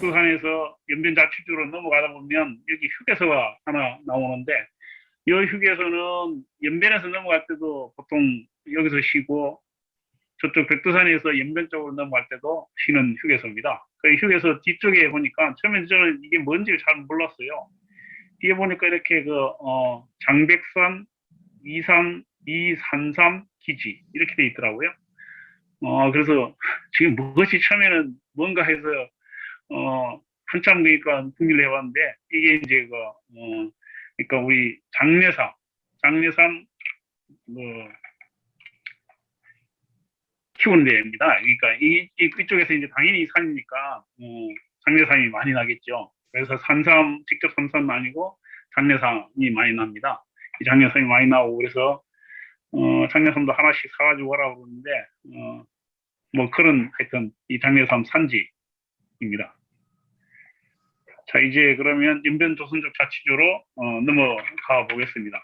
백두산에서 연변자치주로 넘어가다 보면 여기 휴게소가 하나 나오는데 이 휴게소는 연변에서 넘어갈 때도 보통 여기서 쉬고 저쪽 백두산에서 연변 쪽으로 넘어갈 때도 쉬는 휴게소입니다. 그 휴게소 뒤쪽에 보니까 처음에 저는 이게 뭔지 잘 몰랐어요. 뒤에 보니까 이렇게 장백산 233 기지 이렇게 돼 있더라고요. 그래서 지금 무엇이 처음에는 뭔가 해서 한참 그러니까 궁리를 해봤는데 이게 이제 그러니까 우리 장례삼 키우는 데입니다. 그러니까 이쪽에서 이제 당연히 산이니까 장례삼이 많이 나겠죠. 그래서 직접 산삼은 아니고 장례삼이 많이 납니다. 이 장례삼이 많이 나오고 그래서 장례삼도 하나씩 사가지고 오라고 그러는데 뭐 그런 하여튼 이 장례삼 산지입니다. 자, 이제 그러면 연변조선족 자치주로 넘어가 보겠습니다.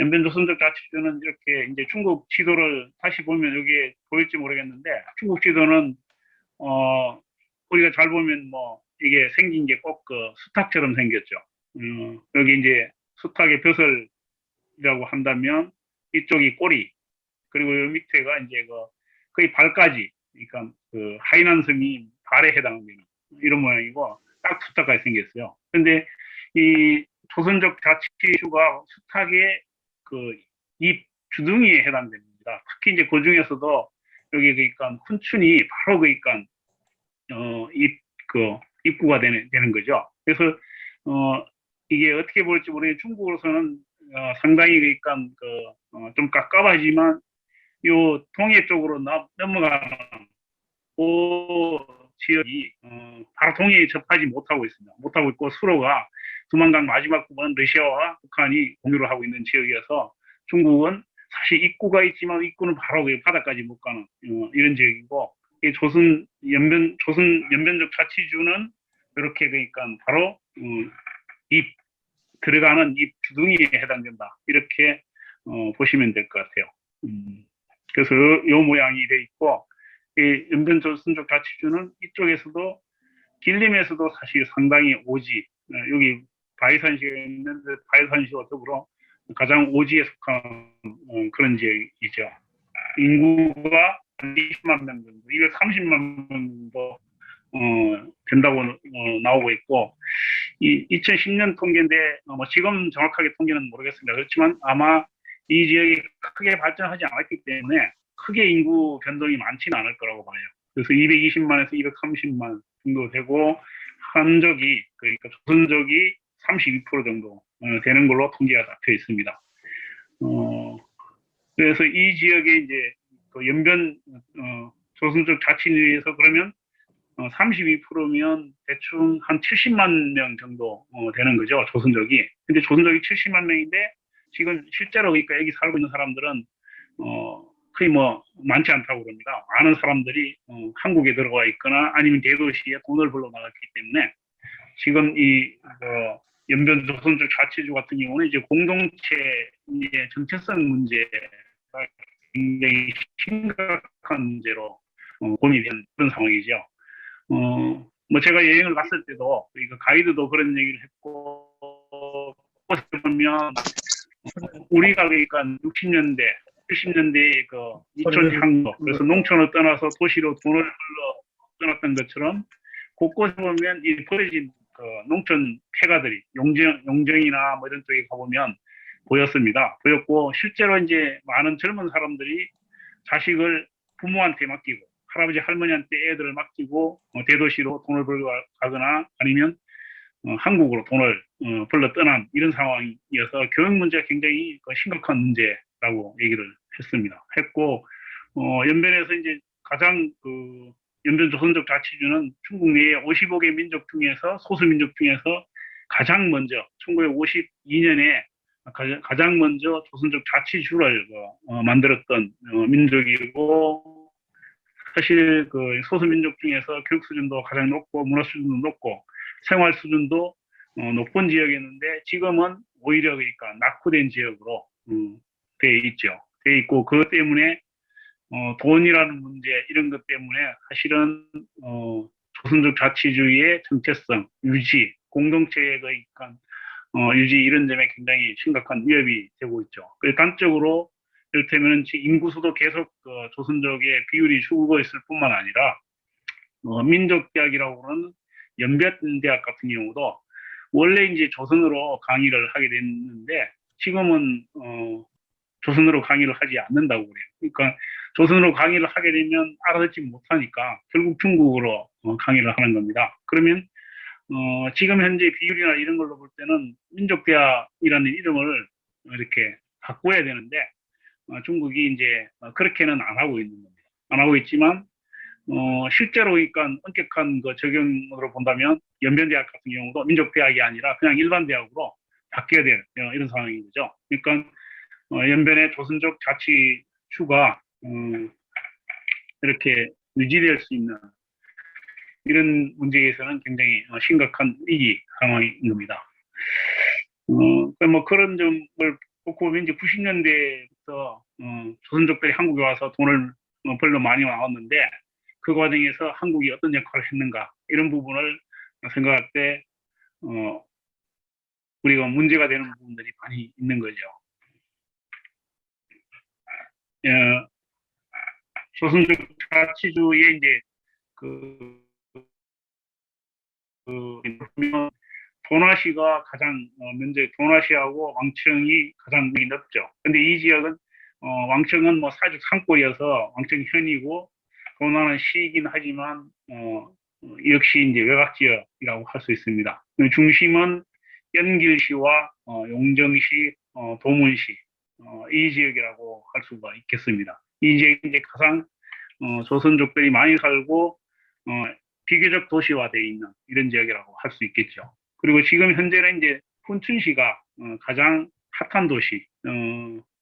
연변조선족 자치주는 이렇게 이제 중국 지도를 다시 보면 여기에 보일지 모르겠는데 중국 지도는 우리가 잘 보면 뭐 이게 생긴 게 꼭 그 수탉처럼 생겼죠. 여기 이제 수탉의 벼슬이라고 한다면 이쪽이 꼬리 그리고 요 밑에가 이제 거의 발까지 그러니까 그 하이난 섬이 발에 해당되는 이런 모양이고 딱 수탉까지 생겼어요. 근데 이 조선족 자치주가 수탉의 그 입 주둥이에 해당됩니다. 특히 이제 그 중에서도 여기 그러니까 훈춘이 바로 그러니까 입구가 되는 거죠. 그래서 이게 어떻게 볼지 모르겠는데 중국으로서는 상당히 그러니까 좀 깝깝하지만 요 동해 쪽으로 넘어가는 그 지역이 바로 동해에 접하지 못하고 있습니다. 못하고 있고 수로가 두만강 마지막 부분은 러시아와 북한이 공유를 하고 있는 지역이어서 중국은 사실 입구가 있지만 입구는 바로 그 바다까지 못 가는 이런 지역이고 조선 연변족 자치주는 이렇게 그러니까 바로 들어가는 입 주둥이에 해당된다 이렇게 보시면 될 것 같아요. 그래서 요 모양이 돼 있고 이 연변조선족 자치주는 이쪽에서도 길림에서도 사실 상당히 오지 여기 바이산시가 있는데 바이산시와 더불어 가장 오지에 속한 그런 지역이죠. 인구가 20만 명 정도, 230만 명 정도 된다고 나오고 있고 이 2010년 통계인데 뭐 지금 정확하게 통계는 모르겠습니다. 그렇지만 아마 이 지역이 크게 발전하지 않았기 때문에 크게 인구 변동이 많지는 않을 거라고 봐요. 그래서 220만에서 230만 정도 되고 한족이 그러니까 조선족이 32% 정도 되는 걸로 통계가 잡혀 있습니다. 그래서 이 지역에 이제 연변 조선족 자치주에서 그러면 32%면 대충 한 70만 명 정도 되는 거죠. 조선족이. 근데 조선족이 70만 명인데 지금 실제로 그러니까 여기 살고 있는 사람들은 거의 뭐 많지 않다고 그럽니다. 많은 사람들이 한국에 들어와 있거나 아니면 대도시에 돈을 벌러 나갔기 때문에 지금 이 연변 조선족 자치주 같은 경우는 이제 공동체의 정체성 문제가 굉장히 심각한 문제로 고민이 된 그런 상황이죠. 뭐 제가 여행을 갔을 때도 그러니까 가이드도 그런 얘기를 했고 그곳에 보면 우리가 그러니까 60년대 70년대에 그 이촌 향로 그래서 농촌을 떠나서 도시로 돈을 벌러 떠났던 것처럼 곳곳에 보면 이 버려진 그 농촌 폐가들이 용정이나 뭐 이런 쪽에 가보면 보였고 실제로 이제 많은 젊은 사람들이 자식을 부모한테 맡기고 할아버지 할머니한테 애들을 맡기고 대도시로 돈을 벌러 가거나 아니면 한국으로 돈을 벌러 떠난 이런 상황이어서 교육 문제가 굉장히 심각한 문제라고 얘기를 했고 연변에서 이제 가장 연변 조선족 자치주는 중국 내에 55개 민족 중에서 소수민족 중에서 가장 먼저 1952년에 가장 먼저 조선족 자치주를 만들었던 민족이고 사실 그 소수민족 중에서 교육 수준도 가장 높고 문화 수준도 높고 생활 수준도 높은 지역이었는데 지금은 오히려 그러니까 낙후된 지역으로 돼 있고 그것 때문에 돈이라는 문제 이런 것 때문에 사실은 조선족 자치주의의 정체성, 유지, 공동체의 유지 이런 점에 굉장히 심각한 위협이 되고 있죠. 그래서 단적으로 이를테면 인구수도 계속 조선족의 비율이 줄고 있을 뿐만 아니라 민족대학이라고 하는 연변대학 같은 경우도 원래 이제 조선으로 강의를 하게 됐는데 지금은 조선으로 강의를 하지 않는다고 그래요. 그러니까 조선으로 강의를 하게 되면 알아듣지 못하니까 결국 중국어로 강의를 하는 겁니다. 그러면 지금 현재 비율이나 이런 걸로 볼 때는 민족대학이라는 이름을 이렇게 바꿔야 되는데 중국이 이제 그렇게는 안 하고 있는 겁니다. 안 하고 있지만 실제로 그러니까 엄격한 그 적용으로 본다면 연변대학 같은 경우도 민족대학이 아니라 그냥 일반 대학으로 바뀌어야 될 이런 상황인 거죠. 그러니까 연변의 조선족 자치주가 이렇게 유지될 수 있는 이런 문제에서는 굉장히 심각한 위기 상황인 겁니다. 뭐 그런 점을 놓고 보면 이제 90년대부터 조선족들이 한국에 와서 돈을 별로 많이 나왔는데 그 과정에서 한국이 어떤 역할을 했는가 이런 부분을 생각할 때 우리가 문제가 되는 부분들이 많이 있는 거죠. 조선족 자치주의 이제 도나시가 가장 도나시하고 왕청이 가장 넓죠. 근데 이 지역은 왕청은 뭐 사실 산골이어서 왕청 현이고 도나는 시이긴 하지만 역시 이제 외곽 지역이라고 할 수 있습니다. 중심은 연길시와 용정시, 도문시 이 지역이라고 할 수가 있겠습니다. 이 지역이 이제 가장 조선족들이 많이 살고 비교적 도시화되어 있는 이런 지역이라고 할 수 있겠죠. 그리고 지금 현재는 이제 춘천시가 가장 핫한 도시,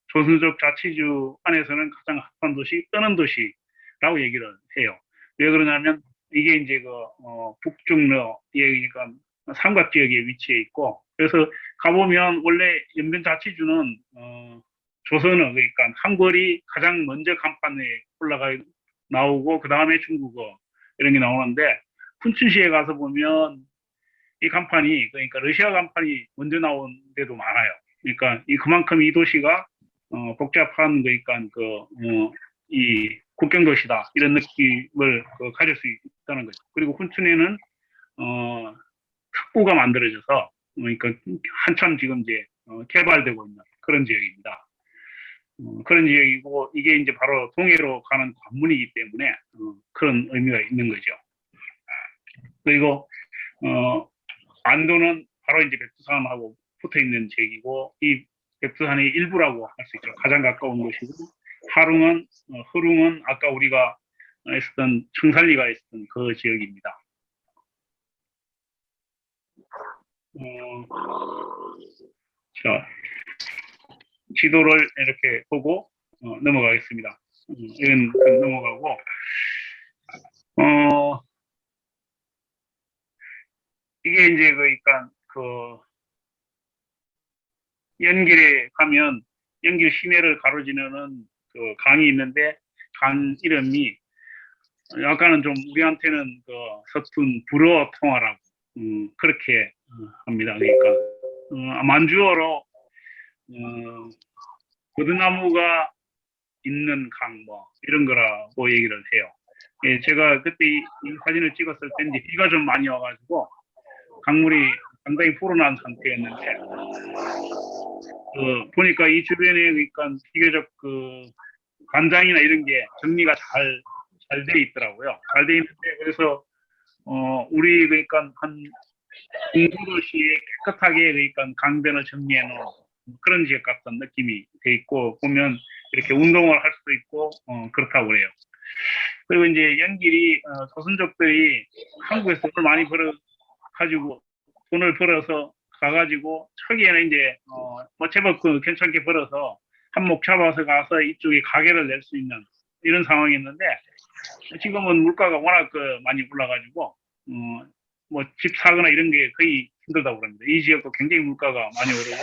조선족 자치주 안에서는 가장 핫한 도시, 뜨는 도시라고 얘기를 해요. 왜 그러냐면 이게 이제 북중러에 그러니까 삼각 지역에 위치해 있고 그래서 가보면 원래 연변 자치주는 조선어 그러니까 한글이 가장 먼저 간판에 올라가 나오고 그 다음에 중국어 이런 게 나오는데 춘천시에 가서 보면 이 간판이 그러니까 러시아 간판이 먼저 나온 데도 많아요. 그러니까 그만큼 이 도시가 복잡한 그러니까 이 국경 도시다 이런 느낌을 가질 수 있다는 거죠. 그리고 춘천에는 특구가 만들어져서 그러니까 한참 지금 이제 개발되고 있는 그런 지역입니다. 그런 지역이고 이게 이제 바로 동해로 가는 관문이기 때문에 그런 의미가 있는 거죠. 그리고 안도는 바로 이제 백두산하고 붙어 있는 지역이고 이 백두산의 일부라고 할 수 있죠. 가장 가까운 곳이고 흐릉은 아까 우리가 있었던 청산리가 있었던 그 지역입니다. 자, 지도를 이렇게 보고 넘어가겠습니다. 이건 넘어가고 이게 이제 그러니까 연길에 가면 연길 시내를 가로지르는 강이 있는데 강 이름이 약간은 좀 우리한테는 서툰 불어 통화라고 그렇게 합니다. 그러니까 만주어로 버드나무가 있는 강 뭐 이런 거라고 얘기를 해요. 예, 제가 그때 이 사진을 찍었을 때 이제 비가 좀 많이 와가지고 강물이 상당히 불어난 상태였는데 보니까 이 주변에 그러니까 비교적 관장이나 이런 게 정리가 잘 돼 있더라고요. 잘 돼 있는데 그래서 우리 그러니까 한 중부도시에 깨끗하게 그러니까 강변을 정리해 놓은 그런 지역 같은 느낌이 돼 있고 보면 이렇게 운동을 할 수도 있고 그렇다고 그래요. 그리고 이제 연길이 조선족들이 한국에서 돈을 많이 돈을 벌어서 가가지고 초기에는 이제 뭐 제법 괜찮게 벌어서 한몫 잡아서 가서 이쪽에 가게를 낼 수 있는 이런 상황이었는데 지금은 물가가 워낙 많이 올라가지고 뭐 집 사거나 이런 게 거의 힘들다고 그럽니다. 이 지역도 굉장히 물가가 많이 오르고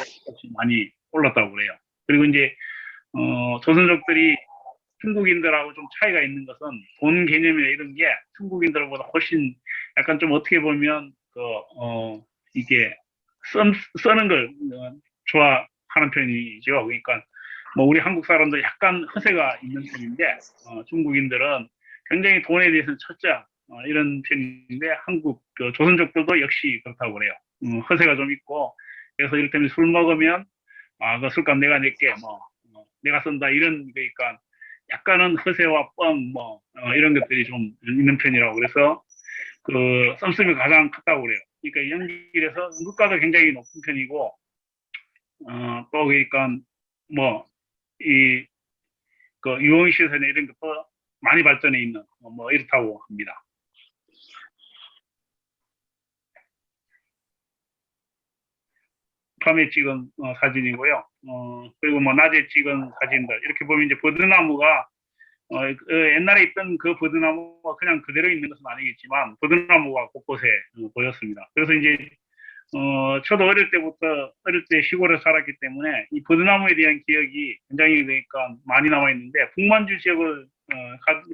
많이 올랐다고 그래요. 그리고 이제 조선족들이 중국인들하고 좀 차이가 있는 것은 돈 개념이나 이런 게 중국인들보다 훨씬 약간 좀 어떻게 보면 이게 써는 걸 좋아하는 편이죠. 그러니까 뭐 우리 한국 사람도 약간 허세가 있는 편인데 중국인들은 굉장히 돈에 대해서는 철저한 이런 편인데 한국 그 조선족들도 역시 그렇다고 그래요. 허세가 좀 있고 그래서 이를테면 술 먹으면 그 술값 내가 낼게 내가 쓴다 이런 그러니까 약간은 허세와 이런 것들이 좀 있는 편이라고 그래서 그 썸씀이 가장 컸다고 그래요. 그러니까 연길에서 물가도 굉장히 높은 편이고 또 그러니까 뭐이 그 유흥시설이나 이런 것도 많이 발전해 있는 이렇다고 합니다. 밤에 찍은 사진이고요. 그리고 뭐 낮에 찍은 사진들 이렇게 보면 이제 버드나무가 옛날에 있던 그 버드나무가 그냥 그대로 있는 것은 아니겠지만 버드나무가 곳곳에 보였습니다. 그래서 이제 저도 어릴 때 시골에 살았기 때문에 이 버드나무에 대한 기억이 굉장히 그러니까 많이 남아 있는데 북만주 지역을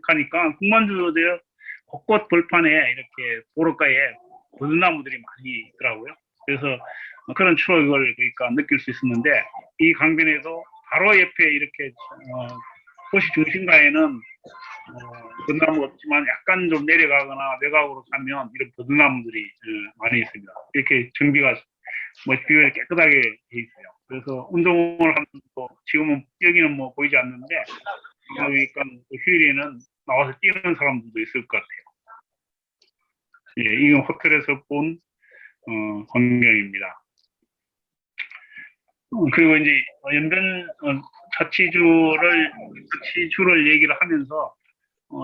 가니까 북만주 지역 곳곳 벌판에 이렇게 도로가에 버드나무들이 많이 있더라고요. 그래서 그런 추억을 그러니까 느낄 수 있었는데 이 강변에도 바로 옆에 이렇게 도시 중심가에는 버드나무 없지만 약간 좀 내려가거나 외곽으로 가면 이런 버드나무들이 많이 있습니다. 이렇게 정비가 비율이 깨끗하게 돼 있어요. 그래서 운동을 하면 지금은 여기는 뭐 보이지 않는데 그러니까 휴일에는 나와서 뛰는 사람들도 있을 것 같아요. 예, 이건 호텔에서 본 광경입니다. 그리고 이제 연변 자치주를 얘기를 하면서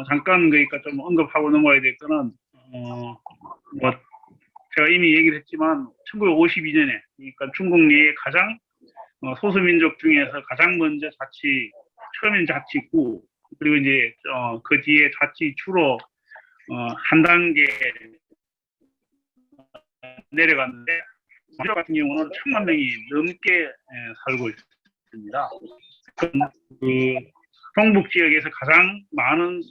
잠깐 그러니까 좀 언급하고 넘어야 될 거는 뭐 제가 이미 얘기를 했지만 1952년에 그러니까 중국 내에 가장 소수민족 중에서 가장 먼저 처음엔 자치구 그리고 이제 그 뒤에 자치주로 한 단계 내려갔는데 우리나라 같은 경우는 1,000만 명이 넘게 살고 있습니다. 그 동북 지역에서 가장 많은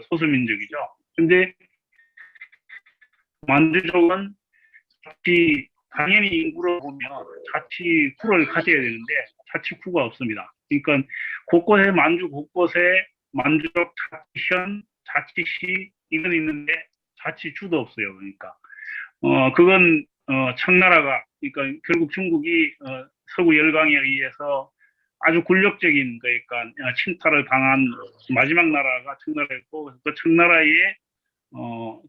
소수민족이죠. 근데 만주족은 당연히 인구로 보면 자치구를 가져야 되는데 자치구가 없습니다. 그러니까 만주 곳곳에 만주족 자치현, 자치시 이건 있는데 자치주도 없어요. 그러니까 그건 청나라가 그러니까 결국 중국이 서구 열강에 의해서 아주 굴욕적인 그러니까 침탈을 당한 마지막 나라가 청나라였고 그 청나라의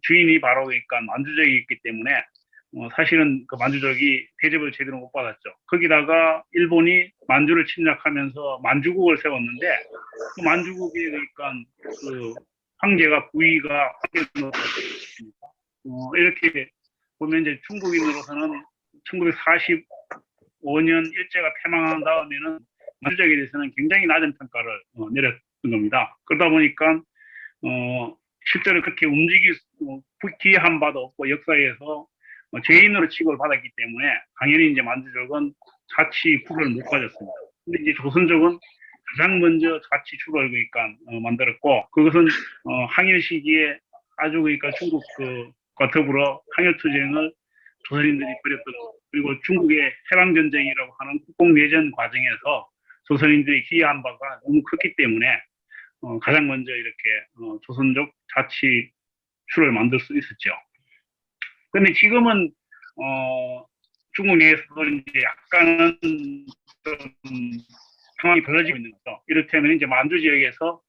주인이 바로 그러니까 만주족이었기 때문에 사실은 그 만주족이 대접을 제대로 못 받았죠. 거기다가 일본이 만주를 침략하면서 만주국을 세웠는데 그 만주국이 그러니까 그 황제가 부위가 이렇게 보면 이제 중국인으로서는 1945년 일제가 패망한 다음에는 만주족에 대해서는 굉장히 낮은 평가를 내렸던 겁니다. 그러다 보니까 실제로 그렇게 기여한 바도 없고 역사에서 죄인으로 취급을 받았기 때문에 당연히 이제 만주족은 자치구를 못 가졌습니다. 근데 이제 조선족은 가장 먼저 자치주를 그러니까 만들었고 그것은 항일 시기에 아주 그러니까 중국과 더불어 항일투쟁을 조선인들이 벌였던 그리고 중국의 해방전쟁이라고 하는 국공내전 과정에서 조선인들이 기여한 바가 너무 컸기 때문에 가장 먼저 이렇게 조선족 자치주를 만들 수 있었죠. 근데 지금은 중국 내에서도 이제 약간은 좀 상황이 벌어지고 있는 거죠. 이를테면 이제 만주 지역에서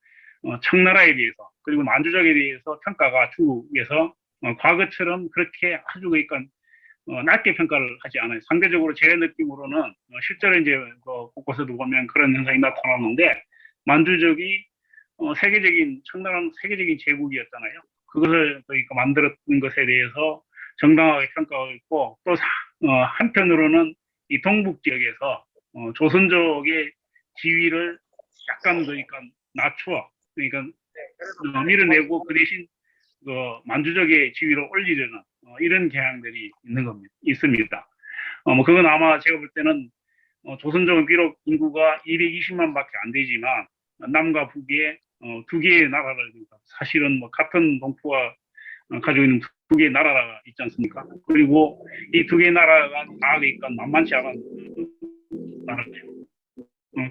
청나라에 대해서 그리고 만주족에 대해서 평가가 중국에서 과거처럼 그렇게 아주 그러니까 낮게 평가를 하지 않아요. 상대적으로 제 느낌으로는 실제로 이제 곳곳에도 보면 그런 현상이 나타나는데 만주족이 청나라는 세계적인 제국이었잖아요. 그것을 그러니까 만들었던 것에 대해서 정당하게 평가하고 있고 또 한편으로는 이 동북 지역에서 조선족의 지위를 약간 그러니까 낮춰 그러니까 밀어내고 그 대신 만주족의 지위를 올리려는 이런 경향들이 있습니다. 그건 아마 제가 볼 때는 조선족은 비록 인구가 220만밖에 안 되지만 남과 북에 두 개의 나라를 사실은 같은 동포와 가지고 있는 두 개의 나라가 있지 않습니까? 그리고 이 두 개의 나라가 다 그러니까 만만치 않은 나라죠.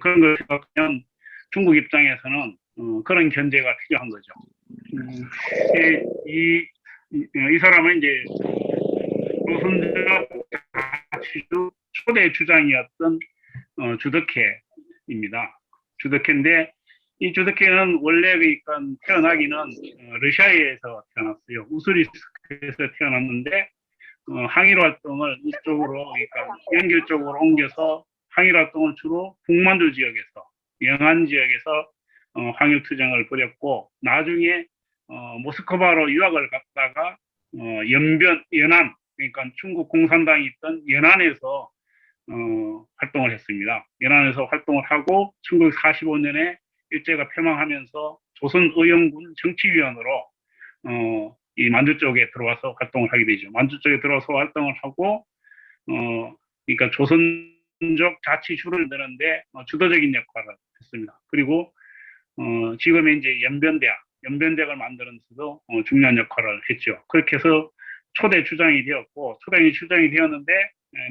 그런 걸 생각하면 중국 입장에서는 그런 견제가 필요한 거죠. 이 사람은 이제 조선족 자치주 초대 주장이었던 주덕해입니다. 주덕해인데 이 주덕해는 원래 그러니까 태어나기는 러시아에서 태어났어요. 우스리스크에서 태어났는데 항일 활동을 이쪽으로 그러니까 연결 쪽으로 옮겨서 항일 활동을 주로 북만주 지역에서 영안 지역에서 항일 투쟁을 벌였고 나중에 모스크바로 유학을 갔다가 연안 그러니까 중국 공산당이 있던 연안에서 활동을 했습니다. 연안에서 활동을 하고 1945년에 일제가 패망하면서 조선의용군 정치위원으로 이 만주 쪽에 들어와서 활동을 하게 되죠. 만주 쪽에 들어와서 활동을 하고 그러니까 조선족 자치주를 내는데 주도적인 역할을 했습니다. 그리고 지금의 이제 연변대학을 만드는 데도 중요한 역할을 했죠. 그렇게 해서 초대 주장이 되었고 초대 주장이 되었는데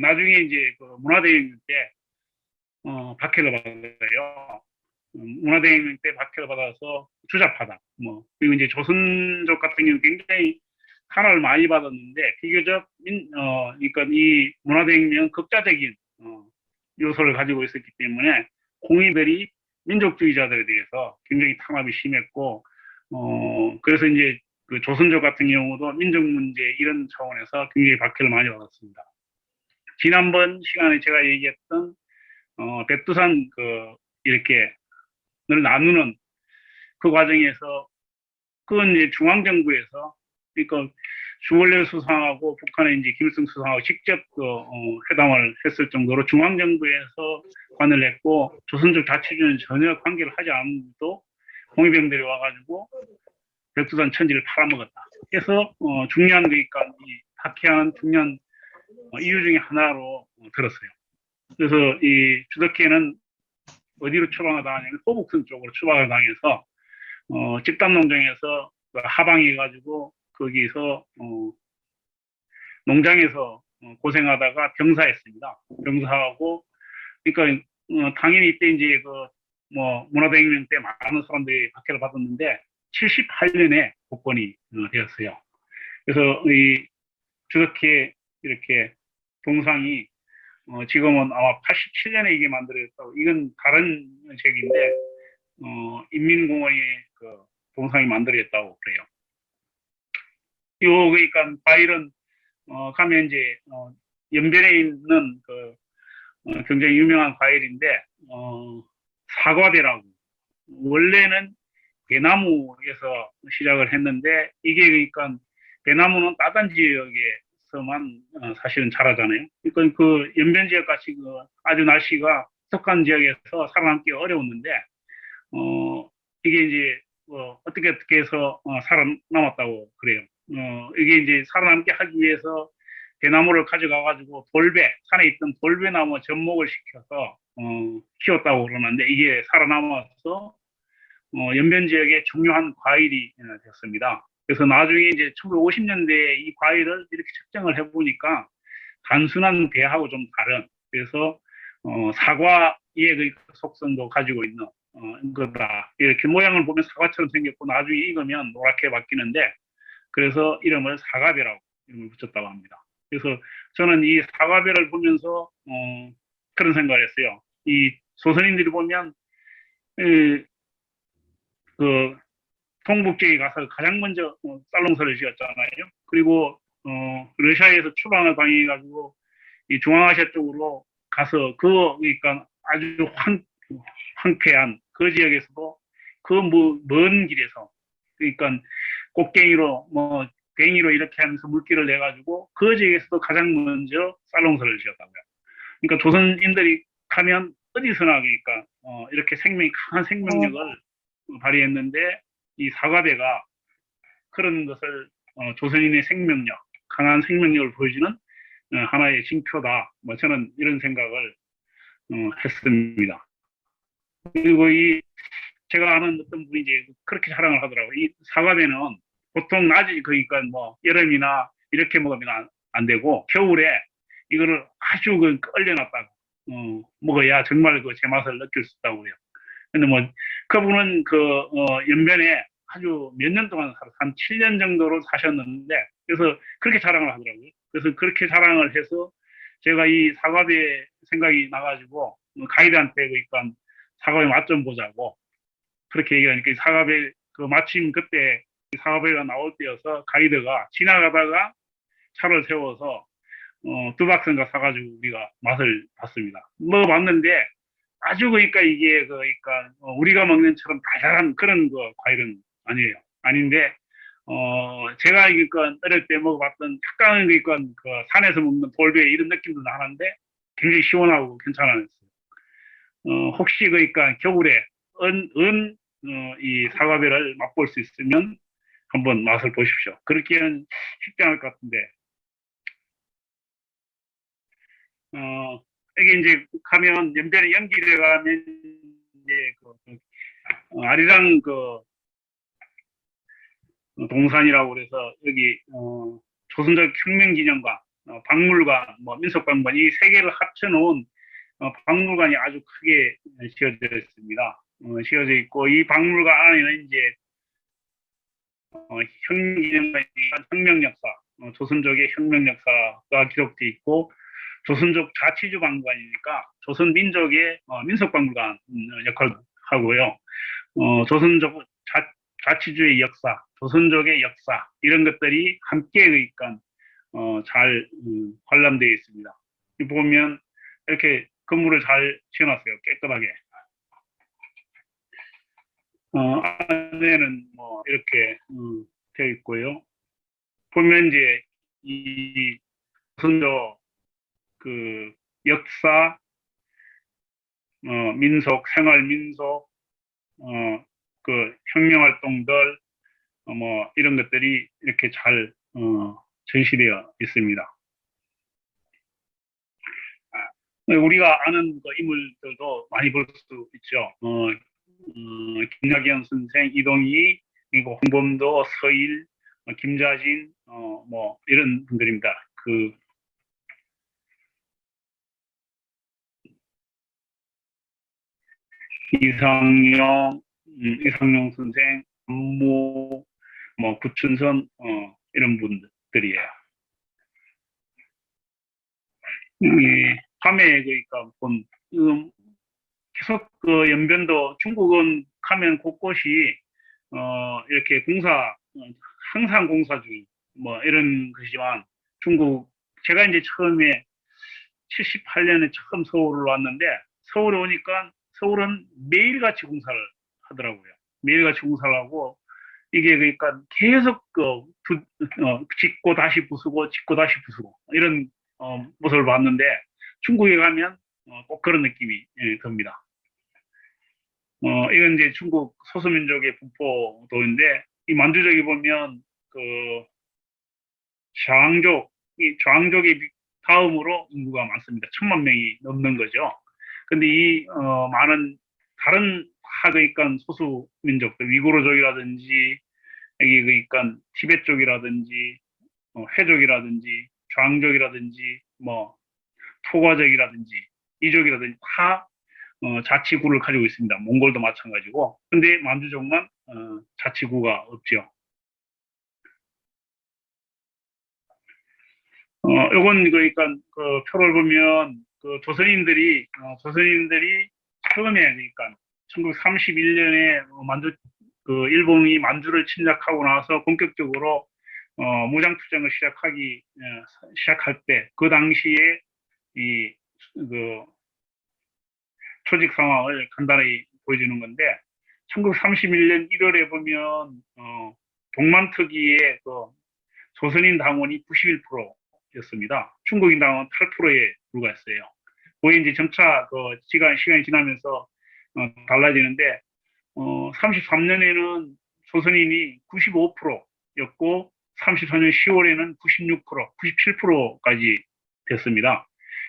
나중에 이제 그 문화대혁명 때 박해를 받아요. 문화대혁명 때 박해를 받아서 주잡하다. 그리고 이제 조선족 같은 경우 굉장히 탄압을 많이 받았는데 비교적 그러니까 이 문화대혁명은 극자적인 요소를 가지고 있었기 때문에 공인들이 민족주의자들에 대해서 굉장히 탄압이 심했고 그래서 이제 그 조선족 같은 경우도 민족 문제 이런 차원에서 굉장히 박해를 많이 받았습니다. 지난번 시간에 제가 얘기했던 백두산 이렇게 늘 나누는 그 과정에서 그건 이제 중앙정부에서 그러니까 주원래 수상하고 북한의 이제 김일성 수상하고 직접 회담을 했을 정도로 중앙정부에서 관여를 했고 조선족 자치주는 전혀 관계를 하지 않아도 공위병들이 와가지고 백두산 천지를 팔아먹었다. 그래서 중요한 그러니까 이 박해하는 중요한 이유 중에 하나로 들었어요. 그래서 이 주덕회는 어디로 추방을 당하냐면 호북선 쪽으로 추방을 당해서 집단 농장에서 하방해가지고 거기서 농장에서 고생하다가 병사했습니다. 병사하고 그러니까 당연히 이때 이제 문화대혁명 때 많은 사람들이 박해를 받았는데 78년에 복권이 되었어요. 그래서 이 주덕회 이렇게 동상이 지금은 아마 87년에 이게 만들어졌다고 이건 다른 책인데 인민공원이 그 동상이 만들어졌다고 그래요. 요 그러니까 과일은 가면 이제 연변에 있는 굉장히 유명한 과일인데 사과배라고 원래는 배나무에서 시작을 했는데 이게 그러니까 배나무는 따단 지역에서만 사실은 자라잖아요. 그러니까 그 연변 지역 같이 아주 날씨가 습한 지역에서 살아남기 어려웠는데 이게 이제 어떻게 해서 살아남았다고 그래요. 이게 이제 살아남게 하기 위해서 대나무를 가져가 가지고 산에 있던 돌배나무 접목을 시켜서 키웠다고 그러는데 이게 살아남아서 연변 지역의 중요한 과일이 됐습니다. 그래서 나중에 이제 1950년대에 이 과일을 이렇게 측정을 해보니까 단순한 배하고 좀 다른 그래서 사과의 그 속성도 가지고 있는 거다. 이렇게 모양을 보면 사과처럼 생겼고 나중에 익으면 노랗게 바뀌는데 그래서 이름을 사과배라고 이름을 붙였다고 합니다. 그래서 저는 이 사과배를 보면서 그런 생각을 했어요. 이 조선인들이 보면 그 동북쪽에 가서 가장 먼저 쌀농사를 지었잖아요. 그리고 러시아에서 추방을 당해가지고 이 중앙아시아 쪽으로 가서 그러니까 아주 황폐한 그 지역에서도 그 먼 길에서 그러니까 꽃갱이로 괭이로 이렇게 하면서 물길을 내 가지고 그 지역에서도 가장 먼저 쌀농사를 지었다고요. 그러니까 조선인들이 가면 어디서나 그러니까 이렇게 강한 생명력을 발휘했는데 이 사과배가 그런 것을 조선인의 생명력, 강한 생명력을 보여주는 하나의 징표다. 저는 이런 생각을 했습니다. 그리고 제가 아는 어떤 분이 이제 그렇게 자랑을 하더라고요. 이 사과배는 보통 낮이 그러니까 뭐 여름이나 이렇게 먹으면 안 되고 겨울에 이거를 아주 그 얼려놨다가 먹어야 정말 그 제맛을 느낄 수 있다고 그래요. 근데 뭐 그분은 그 연변에 아주 몇 년 동안 한 7년 정도로 사셨는데 그래서 그렇게 자랑을 하더라고요. 그래서 그렇게 자랑을 해서 제가 이 사과배 생각이 나가지고 가이드한테 그러니까 사과배 맛 좀 보자고 그렇게 얘기하니까 사과배 그 마침 그때 사과배가 나올 때여서 가이드가 지나가다가 차를 세워서 두 박스인가 사가지고 우리가 맛을 봤습니다. 먹어봤는데 아주 그러니까 이게 그러니까 우리가 먹는 처럼 달달한 그런 그 과일은 아니에요. 아닌데 제가 그러니까 어릴 때 먹어봤던 약간은 그러니까 그 산에서 먹는 돌배 이런 느낌도 나는데 굉장히 시원하고 괜찮았어요. 혹시 그러니까 겨울에 이 사과배를 맛볼 수 있으면 한번 맛을 보십시오. 그렇게는 쉽지 않을 것 같은데 이게 이제 가면 연변에 연기를 가면 이제 아리랑 그 동산이라고 그래서 여기 조선족 혁명기념관, 박물관, 뭐 민속박물관 이 세 개를 합쳐놓은 박물관이 아주 크게 지어져 있습니다. 지어져 있고 이 박물관 안에는 이제 혁명기념관이니까 혁명 역사, 조선족의 혁명 역사가 기록돼 있고 조선족 자치주 박물관이니까 조선 민족의 민속박물관 역할을 하고요. 조선족 자치주의 역사, 조선족의 역사 이런 것들이 함께 그러니까 잘 관람되어 있습니다. 보면 이렇게 건물을 잘 지어놨어요. 깨끗하게. 안에는 뭐 이렇게 되어 있고요. 보면 이제 이 조선족 그 역사, 민속, 생활 민속, 그 혁명 활동들, 뭐 이런 것들이 이렇게 잘 전시되어 있습니다. 우리가 아는 그 인물들도 많이 볼 수 있죠. 김약연 선생, 이동희, 그리고 홍범도, 서일, 김자진, 뭐 이런 분들입니다. 그 이상용 선생, 안무, 뭐 구춘선, 이런 분들이에요. 밤에 그러니까 계속 그 연변도 중국은 가면 곳곳이 이렇게 항상 공사 중뭐 이런 것이지만 중국 제가 이제 처음에 78년에 처음 서울을 왔는데 서울에 오니까 서울은 매일같이 공사를 하더라고요. 매일같이 공사를 하고 이게 그러니까 계속 짓고 다시 부수고 짓고 다시 부수고 이런 모습을 봤는데 중국에 가면 꼭 그런 느낌이 듭니다. 이건 이제 중국 소수민족의 분포도인데 이 만주족에 보면 그 좌앙족의 다음으로 인구가 많습니다. 1,000만 명이 넘는 거죠. 근데 이 많은 다른 하그니까 소수 민족들 위구르족이라든지 여기 그러니까 티베트 쪽이라든지 회족이라든지 좌앙족이라든지 뭐 토과족이라든지 이족이라든지 다 자치구를 가지고 있습니다. 몽골도 마찬가지고. 근데 만주족만 자치구가 없죠. 요건 그러니까 그 표를 보면 그 조선인들이 처음에 그러니까 1931년에 일본이 만주를 침략하고 나서 본격적으로 무장투쟁을 시작할 때 그 당시에 이 그 조직 상황을 간단히 보여주는 건데 1931년 1월에 보면 동만특위의 그 조선인 당원이 91%였습니다. 중국인 당원 8%에 불과했어요. 그게 이제 점차 그 시간이 지나면서 달라지는데 33년에는 조선인이 95%였고 34년 10월에는 96%, 97%까지 됐습니다.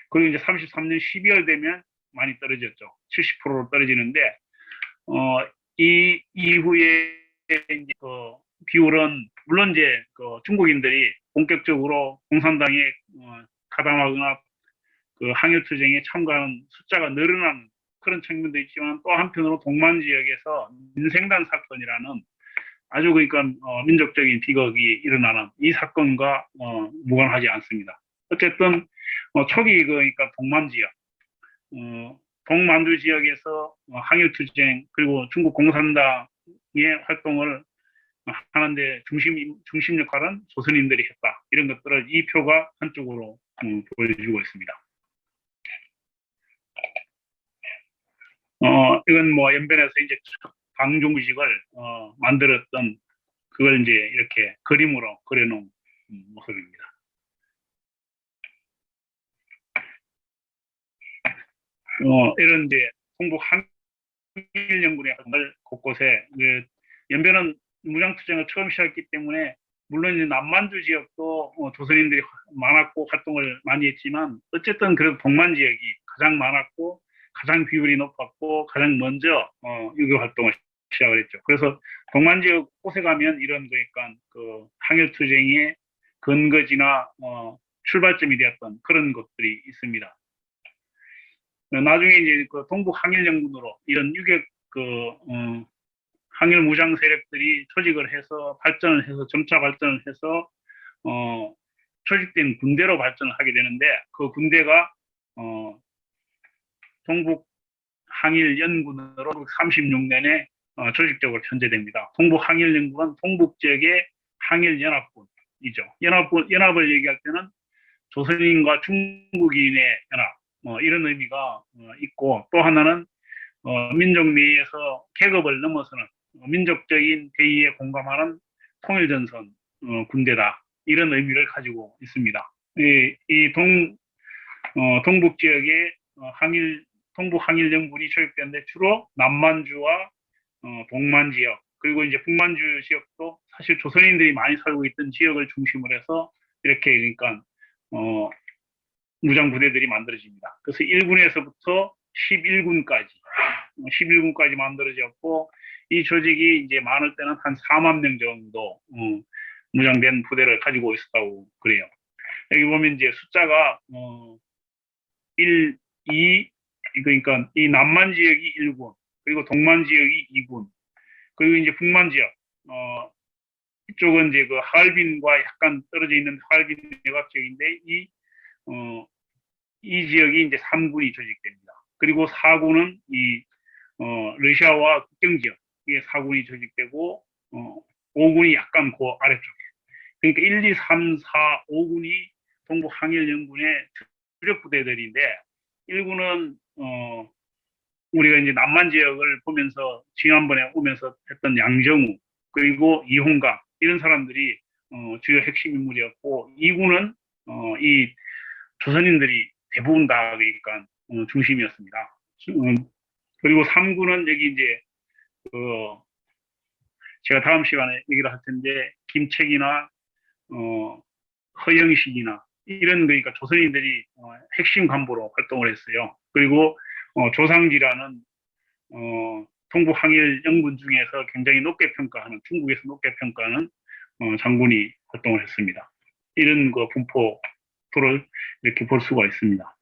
그리고 이제 33년 12월 되면 많이 떨어졌죠. 70%로 떨어지는데 이 이후에 이제 비율은 물론 이제 그 중국인들이 본격적으로 공산당에 가담하거나 그 항일투쟁에 참가하는 숫자가 늘어나는 그런 측면도 있지만 또 한편으로 동만 지역에서 민생단 사건이라는 아주 그러니까 민족적인 비극이 일어나는 이 사건과 무관하지 않습니다. 어쨌든 초기 그러니까 동만 지역, 동만주 지역에서 항일투쟁 그리고 중국 공산당의 활동을 하는데 중심 역할은 조선인들이 했다. 이런 것들을 이 표가 한쪽으로 보여주고 있습니다. 이건 뭐 연변에서 이제 방종식을 만들었던 그걸 이제 이렇게 그림으로 그려놓은 모습입니다. 이런 이제 동북 항일연군의 활동을 곳곳에 연변은 무장투쟁을 처음 시작했기 때문에 물론 이제 남만주 지역도 조선인들이 많았고 활동을 많이 했지만 어쨌든 그래도 동만 지역이 가장 많았고 가장 비율이 높았고 가장 먼저 유교 활동을 시작을 했죠. 그래서 동만 지역 곳에 가면 이런 그러니까 그 항일투쟁의 근거지나 출발점이 되었던 그런 것들이 있습니다. 나중에 이제 그 동북 항일연군으로 이런 유격 항일 무장 세력들이 조직을 해서 발전을 해서 점차 발전을 해서 조직된 군대로 발전을 하게 되는데 그 군대가 동북 항일 연군으로 36년에 조직적으로 편제됩니다. 동북 항일 연군은 동북 지역의 항일 연합군이죠. 연합을 얘기할 때는 조선인과 중국인의 연합 이런 의미가 있고 또 하나는 민족 내에서 계급을 넘어서는 민족적인 대의에 공감하는 통일전선 군대다 이런 의미를 가지고 있습니다. 동북 지역의 동북 항일 연군이 조직되는데 주로 남만주와 동만 지역 그리고 이제 북만주 지역도 사실 조선인들이 많이 살고 있던 지역을 중심으로 해서 이렇게 그러니까 무장 부대들이 만들어집니다. 그래서 1군에서부터 11군까지 만들어졌고 이 조직이 이제 많을 때는 한 4만 명 정도 무장된 부대를 가지고 있었다고 그래요. 여기 보면 이제 숫자가 1, 2 그러니까 이 남만 지역이 1군 그리고 동만 지역이 2군 그리고 이제 북만 지역 이쪽은 이제 그 하얼빈과 약간 떨어져 있는 하얼빈 외곽 지역인데 이 지역이 이제 3군이 조직됩니다. 그리고 4군은 러시아와 국경 지역 이게 4군이 조직되고 5군이 약간 그 아래쪽에 그러니까 1, 2, 3, 4, 5군이 동북 항일연군의 주력 부대들인데 1군은 우리가 이제 남만 지역을 보면서 지난번에 오면서 했던 양정우 그리고 이홍강 이런 사람들이 주요 핵심 인물이었고 2군은 이 조선인들이 대부분 다 그러니까 중심이었습니다. 그리고 3군은 여기 이제 제가 다음 시간에 얘기를 할 텐데 김책이나 허영식이나 이런 그러니까 조선인들이 핵심 간부로 활동을 했어요. 그리고 조상지라는 동북 항일 연군 중에서 굉장히 높게 평가하는 중국에서 높게 평가하는 장군이 활동을 했습니다. 이런 그 분포를 이렇게 볼 수가 있습니다.